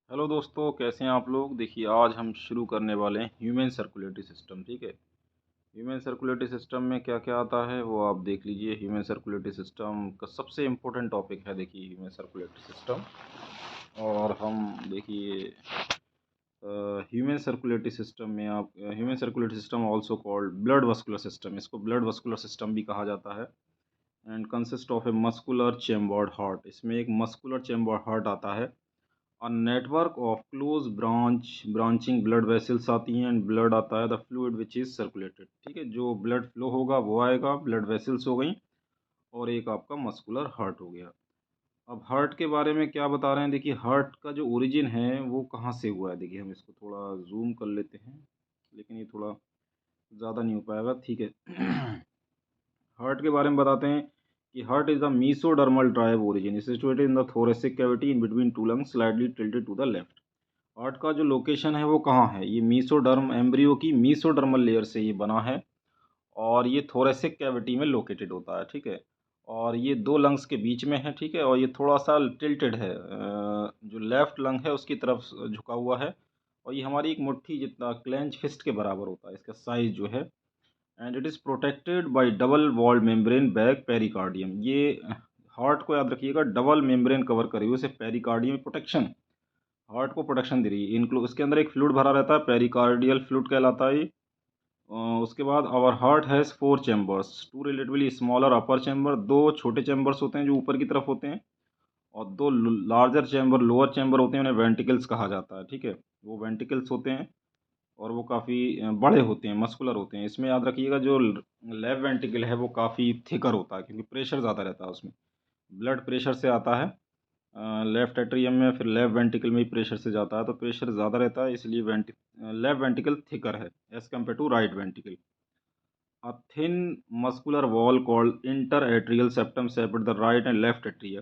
Hello दोस्तों, कैसे हैं आप लोग। देखिए, आज हम शुरू करने वाले हैं ह्यूमन सर्कुलेटरी सिस्टम। ठीक है। ह्यूमन सर्कुलेटरी सिस्टम में क्या क्या आता है वो आप देख लीजिए। ह्यूमन सर्कुलेटरी सिस्टम का सबसे इम्पोर्टेंट टॉपिक है, देखिए, ह्यूमन सर्कुलेटरी सिस्टम। और हम देखिए ह्यूमन सर्कुलेटरी सिस्टम में आप human circulatory system also called blood vascular system, इसको ब्लड वस्कुलर सिस्टम भी कहा जाता है। And consist of a muscular chambered heart, इसमें एक मस्कुलर चेम्बर्ड हार्ट आता है। A network of close branching blood vessels आती हैं एंड ब्लड आता है the fluid which is circulated. ठीक है, जो ब्लड फ्लो होगा वो आएगा, ब्लड वेसल्स हो गई, और एक आपका मस्कुलर हार्ट हो गया। अब हार्ट के बारे में क्या बता रहे हैं, देखिए हार्ट का जो ओरिजिन है वो कहाँ से हुआ है। देखिए हम इसको थोड़ा जूम कर लेते हैं, लेकिन ये थोड़ा ज़्यादा नहीं हो पाएगा। ठीक है। हार्ट के बारे में बताते हैं कि heart is the mesodermal tribe origin, is situated in the thoracic cavity in between two lungs, slightly tilted to the left. Heart का जो लोकेशन है वो कहाँ है, ये मीसोडर्म एम्ब्रियो की मीसोडर्मल लेयर से ये बना है, और ये थोरेसिक कैविटी में लोकेटेड होता है। ठीक है। और ये दो लंग्स के बीच में है। ठीक है। और ये थोड़ा सा टिल्टेड है, जो लेफ्ट लंग है उसकी तरफ झुका हुआ है, और ये हमारी एक मुट्ठी जितना क्लेंच फिस्ट के बराबर होता है इसका साइज जो है। And it is protected by double walled membrane back pericardium. ये हार्ट को याद रखिएगा, डबल मेम्ब्रेन कवर करे हुए से पेरिकार्डियम प्रोटेक्शन, हार्ट को प्रोटेक्शन दे रही है। इनक्लू इसके अंदर एक फ्लूइड भरा रहता है, पेरिकार्डियल फ्लूइड कहलाता है ये। उसके बाद our heart has four chambers, two relatively smaller upper chamber, दो छोटे चैम्बर्स होते हैं जो ऊपर की तरफ होते हैं, और दो लार्जर चैम्बर लोअर चैम्बर होते हैं, उन्हें वेंटिकल्स कहा जाता है। ठीक है। वो वेंटिकल्स होते हैं और वो काफ़ी बड़े होते हैं, मस्कुलर होते हैं। इसमें याद रखिएगा जो लेफ्ट वेंटिकल है वो काफ़ी थिकर होता है, क्योंकि प्रेशर ज़्यादा रहता है उसमें, ब्लड प्रेशर से आता है लेफ्ट एट्रियम में, फिर लेफ्ट वेंटिकल में ही प्रेशर से जाता है, तो प्रेशर ज़्यादा रहता है, इसलिए लेफ्ट वेंटिकल थिकर है as compare to right ventricle. A thin muscular wall called inter atrial septum separate the right and left atria.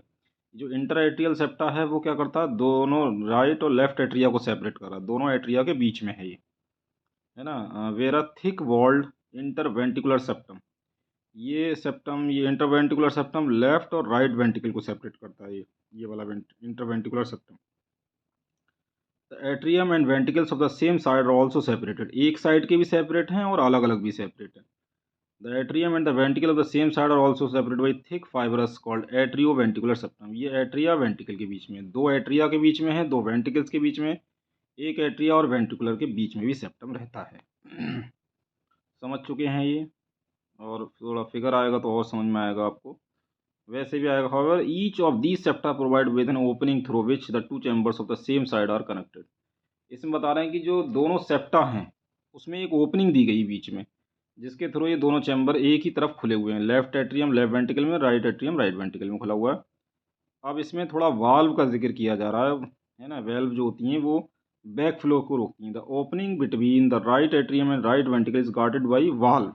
जो इंटर एट्रियल सेप्टा है वो क्या करता है, दोनों राइट और लेफ्ट एट्रिया को सेपरेट कर रहा है, दोनों एट्रिया के बीच में है ये, है ना। Where a thick walled interventricular septum, ये सेप्टम, ये इंटरवेंटिकुलर सेप्टम लेफ्ट और राइट वेंटिकल को सेपरेट करता है, ये वाला interventricular septum. The atrium and ventricles of the same side are also separated, एक साइड के भी सेपरेट हैं और अलग अलग भी सेपरेट हैं। The atrium and the ventricle of the same side are also separated by thick fibrous called atrio ventricular septum. ये एट्रिया वेंटिकल के बीच में, दो एट्रिया के बीच में है, दो वेंटिकल्स के बीच में, एक एट्रिया और वेंटिकुलर के बीच में भी सेप्टम रहता है। समझ चुके हैं ये, और थोड़ा फिगर आएगा तो और समझ में आएगा आपको, वैसे भी आएगा। However each of these septa provide with an opening through which the two chambers of the same side are connected. इसमें बता रहे हैं कि जो दोनों सेप्टा हैं उसमें एक ओपनिंग दी गई बीच में, जिसके थ्रू ये दोनों चैम्बर एक ही तरफ खुले हुए हैं, लेफ्ट एट्रियम लेफ्ट वेंटिकल में, राइट एट्रियम राइट वेंटिकल में खुला हुआ है। अब इसमें थोड़ा वाल्व का जिक्र किया जा रहा है ना। वेल्व जो होती हैं वो बैक फ्लो को रोकती हैं। The opening between the right atrium and right वेंटिकल is guarded by valve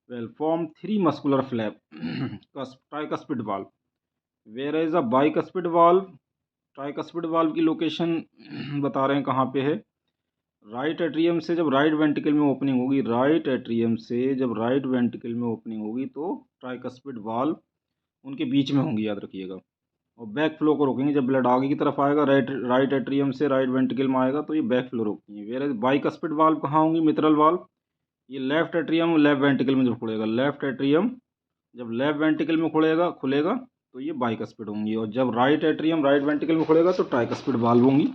will form three muscular flap tricuspid valve, whereas a bicuspid valve, tricuspid valve की लोकेशन बता रहे हैं कहाँ पे है, राइट एट्रियम से जब राइट वेंटिकल में ओपनिंग होगी, राइट एट्रियम से जब राइट वेंटिकल में ओपनिंग होगी तो ट्राइकस्पिड वाल्व उनके बीच में होंगी, याद रखिएगा। और बैक फ्लो को रोकेंगे, जब ब्लड आगे की तरफ आएगा राइट एट्रियम से राइट वेंटिकल में आएगा तो ये बैक फ्लो रोकती है। वेयर बाइकस्पिड वाल्व कहाँ होंगी, मित्रल वाल्व, ये लेफ्ट एट्रियम लेफ्ट वेंटिकल में जब खुलेगा, लेफ्ट एट्रियम जब लेफ्ट वेंटिकल में खुलेगा खुलेगा तो ये बाइकस्पिड होंगी, और जब राइट एट्रियम राइट वेंटिकल में खुलेगा तो ट्राइकस्पिड वाल्व होंगी।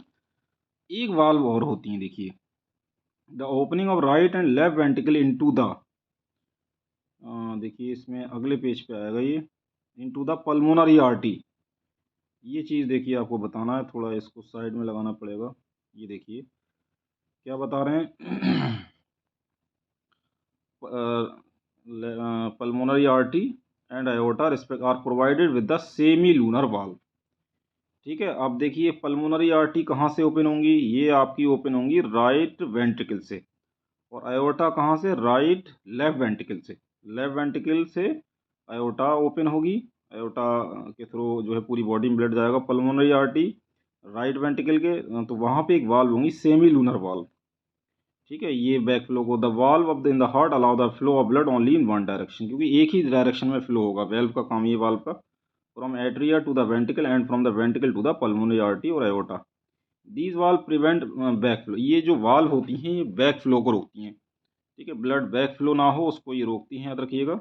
एक वाल्व और होती हैं, देखिए, the opening of right and left वेंटिकल into the, देखिए इसमें अगले पेज पे आएगा ये, इनटू द पल्मोनरी आर्टरी। ये चीज़ देखिए आपको बताना है, थोड़ा इसको साइड में लगाना पड़ेगा। ये देखिए क्या बता रहे हैं। pulmonary artery and aorta respect are provided with the semi-lunar valve। ठीक है। अब देखिए पल्मोनरी आर्टरी कहाँ से ओपन होंगी, ये आपकी ओपन होंगी राइट वेंट्रिकल से, और आयोटा कहाँ से, राइट लेफ्ट वेंट्रिकल से, लेफ्ट वेंट्रिकल से आयोटा ओपन होगी, आयोटा के थ्रू जो है पूरी बॉडी में ब्लड जाएगा, पल्मोनरी आर्टरी राइट वेंट्रिकल के, तो वहाँ पे एक वाल्व होंगी सेमी लूनर वाल्व। ठीक है। ये बैक फ्लो को, the valve of the in the heart allow the flow of blood only in one direction, क्योंकि एक ही डायरेक्शन में फ्लो होगा, वेल्व का काम ये वाल्व का, from atria to the ventricle and from the ventricle to the pulmonary artery और aorta. These valve prevent back flow, ये जो वाल्व होती हैं ये बैक फ्लो को रोकती हैं, ठीक है, ब्लड बैक फ्लो ना हो उसको ये रोकती हैं, याद रखिएगा।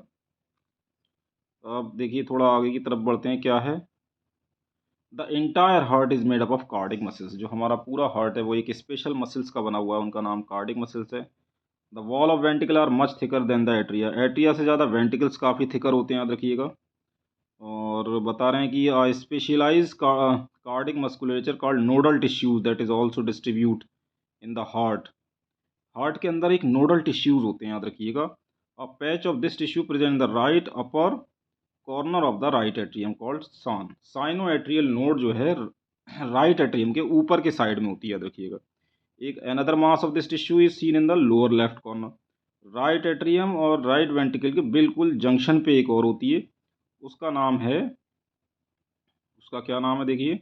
अब देखिए थोड़ा आगे की तरफ बढ़ते हैं, क्या है, the entire heart is made up of cardiac muscles, जो हमारा पूरा हार्ट है वो एक स्पेशल मसल्स का बना हुआ है, उनका नाम कार्डिक मसल्स है। The wall of ventricle are much thicker than the atria, atria से ज़्यादा वेंटिकल्स काफ़ी थिकर होते हैं, याद रखिएगा। और बता रहे हैं कि specialize cardiac musculature called nodal tissues that is also distribute in the heart, heart के अंदर एक नोडल टिश्यूज होते हैं, याद रखिएगा। A patch of this tissue present the right upper corner of the right atrium called san, sino atrial node जो है right atrium के ऊपर के साइड में होती है, याद रखिएगा। एक another mass of this tissue is seen in the lower left corner, right atrium और राइट वेंट्रिकल के बिल्कुल जंक्शन पे एक और होती है, उसका नाम है, उसका क्या नाम है देखिए,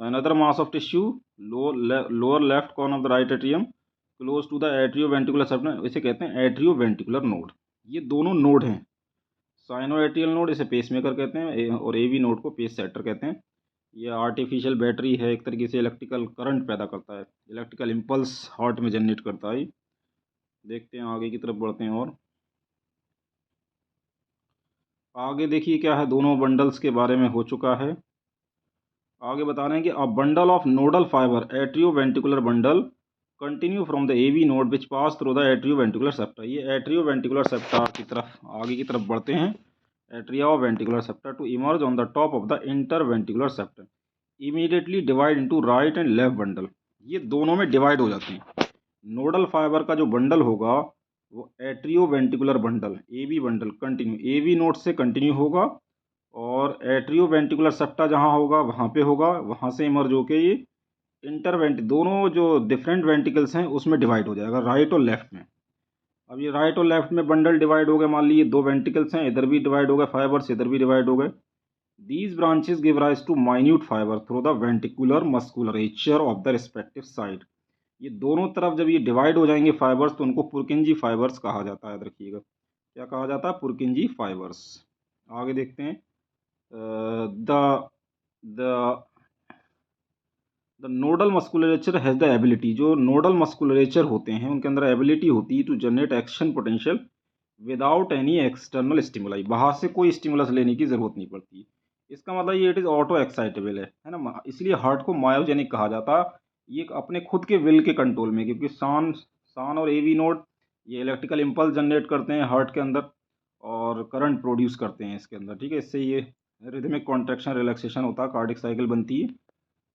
another mass of tissue lower left corner of the right atrium close to the atrio ventricular septum, इसे कहते हैं एट्रियो वेंट्रिकुलर नोड। ये दोनों नोड हैं, साइनो एट्रियल नोड इसे पेसमेकर कहते हैं और एवी नोड को पेस सेटर कहते हैं। ये आर्टिफिशियल बैटरी है, एक तरीके से इलेक्ट्रिकल करंट पैदा करता है, इलेक्ट्रिकल इम्पल्स हार्ट में जनरेट करता है। देखते हैं आगे की तरफ बढ़ते हैं, और आगे देखिए क्या है, दोनों बंडल्स के बारे में हो चुका है। आगे बता रहे हैं कि a bundle of nodal fiber atrio ventricular bundle continue from the AV node which pass through the atrio ventricular septa, ये एट्रियो वेंट्रिकुलर सेप्टा की तरफ आगे की तरफ बढ़ते हैं। Atria of ventricular septa to emerge on the top of the inter ventricular septum, immediately divide into right and left bundle, ये दोनों में डिवाइड हो जाते हैं। नोडल फाइबर का जो बंडल होगा वो atrio ventricular bundle AV bundle continue AV node से कंटिन्यू होगा, और एट्रियो वेंट्रिकुलर सेप्टा जहाँ होगा वहाँ पे होगा, वहाँ से इमर्ज होके ये इंटरवेंट दोनों जो डिफरेंट वेंट्रिकल्स हैं उसमें डिवाइड हो जाएगा, राइट और लेफ्ट में। अब ये राइट और लेफ्ट में बंडल डिवाइड हो गए, मान लीजिए दो वेंट्रिकल्स हैं, इधर भी डिवाइड हो गए फाइबर्स, इधर भी डिवाइड हो गए। These branches give rise to minute fiber through the ventricular musculature of the respective side, ये दोनों तरफ जब ये डिवाइड हो जाएंगे फाइबर्स तो उनको पुरकिंजी फाइबर्स कहा जाता है, याद रखिएगा। क्या कहा जाता है? Purkinje fibers. आगे देखते हैं, the the the nodal musculature has the ability, जो नोडल मस्कुलेचर होते हैं उनके अंदर एबिलिटी होती है to generate action potential without any external stimuli, बाहर से कोई स्टिमुलस लेने की ज़रूरत नहीं पड़ती। इसका मतलब ये इट इज़ ऑटो एक्साइटेबल है ना, इसलिए हार्ट को मायोजेनिक कहा जाता है, ये अपने खुद के विल के कंट्रोल में, क्योंकि सान सान और एवी नोड ये इलेक्ट्रिकल इम्पल्स जनरेट करते हैं हार्ट के अंदर और करंट प्रोड्यूस करते हैं इसके अंदर, ठीक है, इससे ये रिदमिक कॉन्ट्रैक्शन रिलैक्सेशन होता है, कार्डिक साइकिल बनती है,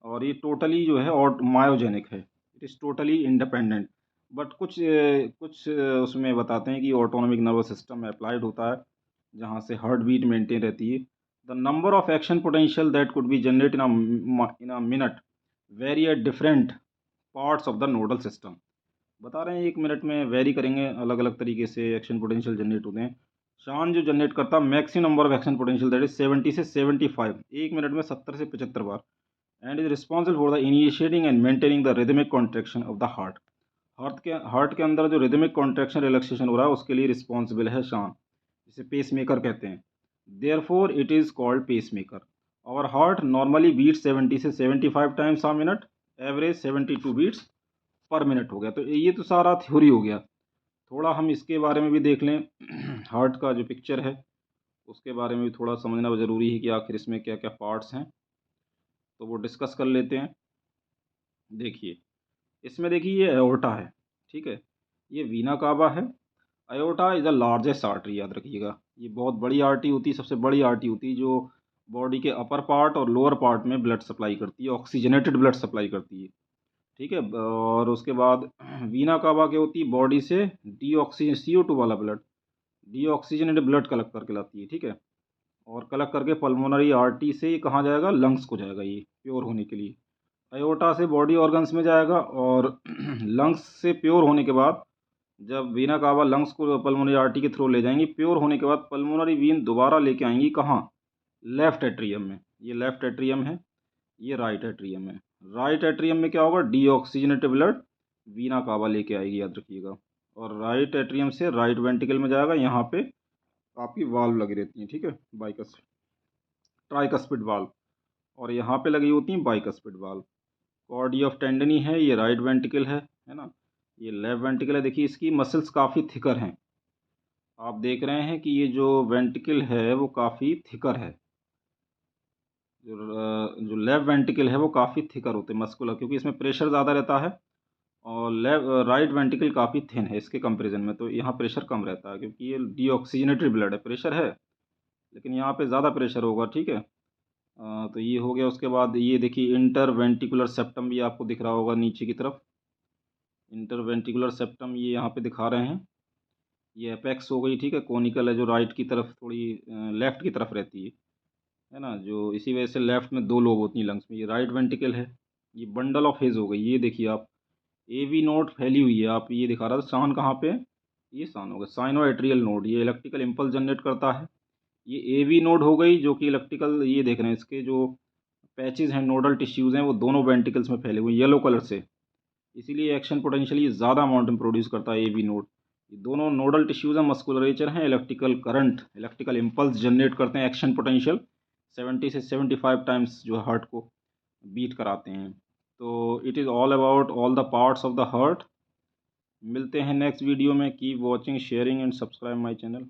और ये टोटली जो है और मायोजेनिक है, it is totally independent. But कुछ उसमें बताते हैं कि ऑटोनॉमिक नर्वस सिस्टम में अप्लाइड होता है, जहाँ से हार्ट बीट मेंटेन रहती है। The number of action potential that could be generate in a minute very at different parts of the nodal system, बता रहे हैं 1 मिनट में वेरी करेंगे, अलग अलग तरीके से एक्शन पोटेंशियल जनरेट होते हैं। शान जो जनरेट करता है maximum number of action potential that is 70 से 75, 1 मिनट में 70 से 75 बार, and is responsible for the initiating and maintaining the rhythmic contraction of the heart, heart के अंदर जो रिदमिक कॉन्ट्रैक्शन रिलैक्सेशन हो रहा है उसके लिए रिस्पॉन्सिबल है शान, जिसे पेस मेकर कहते हैं। Therefore it is called pacemaker. और हार्ट नॉर्मली बीट 70 से 75 times a minute, average 72 beats per minute हो गया। तो ये तो सारा थ्योरी हो गया, थोड़ा हम इसके बारे में भी देख लें हार्ट का जो पिक्चर है उसके बारे में भी थोड़ा समझना ज़रूरी है कि आखिर इसमें क्या क्या पार्ट्स हैं, तो वो डिस्कस कर लेते हैं। देखिए इसमें देखिए ये एओर्टा है, ठीक है, ये वीना कावा है। Aorta is the largest artery, याद रखिएगा, ये बहुत बड़ी आर्टरी होती है, सबसे बड़ी आर्टरी होती है जो बॉडी के अपर पार्ट और लोअर पार्ट में ब्लड सप्लाई करती है, ऑक्सीजनेटेड ब्लड सप्लाई करती है, ठीक है। और उसके बाद वीना कावा क्या होती है, बॉडी से CO2 वाला ब्लड, डीऑक्सीजनेटेड ब्लड कलेक्ट करके लाती है, ठीक है, और कलेक्ट करके पल्मोनरी आर्टरी से ये कहाँ जाएगा, लंग्स को जाएगा, ये प्योर होने के लिए। अयोटा से बॉडी ऑर्गन्स में जाएगा, और लंग्स से प्योर होने के बाद जब वीना कावा लंग्स को पल्मोनरी आर्टरी के थ्रू ले जाएंगी, प्योर होने के बाद पल्मोनरी वीन दोबारा लेके आएंगी कहाँ, लेफ्ट एट्रियम में, ये लेफ्ट एट्रियम है, ये राइट एट्रियम है। राइट एट्रियम में क्या होगा, डीऑक्सीजनेटेड ब्लड वीना कावा लेके आएगी, याद रखिएगा, और राइट एट्रियम से राइट वेंट्रिकल में जाएगा, यहाँ पे आपकी वाल्व लगी रहती है, ठीक है, बाइकस ट्राइकस्पिड वाल्व, और यहाँ पे लगी होती है बाइकस्पिड वाल्व। कॉर्डी ऑफ टेंडनी है, ये राइट वेंट्रिकल है ना, ये लेफ्ट वेंट्रिकल है। देखिए इसकी मसल्स काफ़ी थिकर हैं, आप देख रहे हैं कि ये जो वेंट्रिकल है वो काफ़ी थिकर है। जो लेफ्ट वेंट्रिकल है वो काफ़ी थिकर होते हैं मस्कुलर, क्योंकि इसमें प्रेशर ज़्यादा रहता है, और राइट वेंट्रिकल काफ़ी थिन है इसके कंपैरिजन में, तो यहाँ प्रेशर कम रहता है क्योंकि ये डीऑक्सीजनेटेड ब्लड है। प्रेशर है लेकिन यहाँ पे ज़्यादा प्रेशर होगा, ठीक है। तो ये हो गया। उसके बाद ये देखिए इंटर वेंट्रिकुलर सेप्टम भी आपको दिख रहा होगा नीचे की तरफ, इंटर वेंट्रिकुलर सेप्टम ये यहाँ पे दिखा रहे हैं। ये अपेक्स हो गई, ठीक है, कोनिकल है जो राइट की तरफ थोड़ी लेफ्ट की तरफ रहती है ना, जो इसी वजह से लेफ्ट में दो लोब होती हैं लंग्स में। ये राइट वेंट्रिकल है। ये बंडल ऑफ हेज हो गई, ये देखिए आप, एवी नोड फैली हुई है, आप ये दिखा रहा था। शान कहाँ पे, ये शान होगा साइनो एट्रियल नोड, ये इलेक्ट्रिकल इम्पल्स जनरेट करता है। ये एवी नोड हो गई जो कि इलेक्ट्रिकल, ये देख रहे हैं इसके जो पैचेज हैं, नोडल टिश्यूज़ हैं, वो दोनों वेंट्रिकल्स में फैले हुए हैं येलो कलर से, इसीलिए एक्शन पोटेंशियली ज़्यादा अमाउंट में प्रोड्यूस करता है एवी नोड। ये दोनों नोडल टिश्यूज़ हैं, मस्कुलरेचर हैं, electrical current, electrical impulse generate करते हैं, एक्शन पोटेंशियल 70 से 75 टाइम्स जो हार्ट को बीट कराते हैं। तो it is all about all the parts of the heart. मिलते हैं नेक्स्ट वीडियो में। Keep watching, sharing and subscribe my channel.